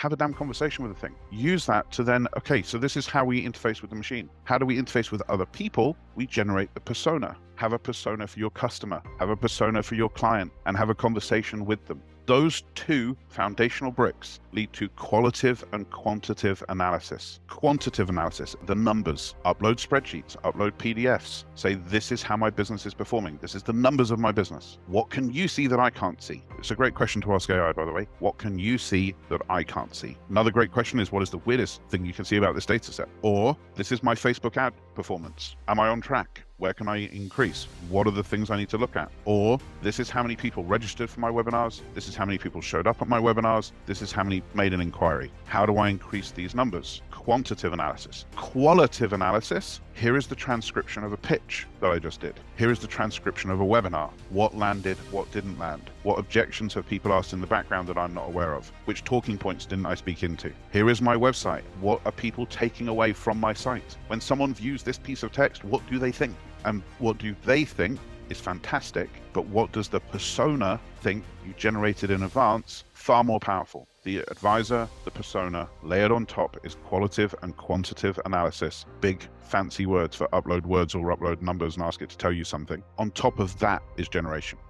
have a damn conversation with the thing. Use that to then, okay, so this is how we interface with the machine. How do we interface with other people? We generate the persona. Have a persona for your customer, have a persona for your client, and have a conversation with them. Those two foundational bricks lead to qualitative and quantitative analysis. Quantitative analysis, the numbers, upload spreadsheets, upload PDFs, say this is how my business is performing. This is the numbers of my business. What can you see that I can't see? It's a great question to ask AI, by the way. What can you see that I can't see? Another great question is, what is the weirdest thing you can see about this data set? Or, this is my Facebook ad performance. Am I on track? Where can I increase? What are the things I need to look at? Or, this is how many people registered for my webinars. This is how many people showed up at my webinars. This is how many made an inquiry. How do I increase these numbers? Quantitative analysis. Qualitative analysis. Here is the transcription of a pitch that I just did. Here is the transcription of a webinar. What landed, what didn't land? What objections have people asked in the background that I'm not aware of? Which talking points didn't I speak into? Here is my website. What are people taking away from my site? When someone views this piece of text, what do they think? And what do they think is fantastic, but what does the persona think you generated in advance? Far more powerful. The advisor, the persona, layered on top is qualitative and quantitative analysis. Big fancy words for upload words or upload numbers and ask it to tell you something. On top of that is generation.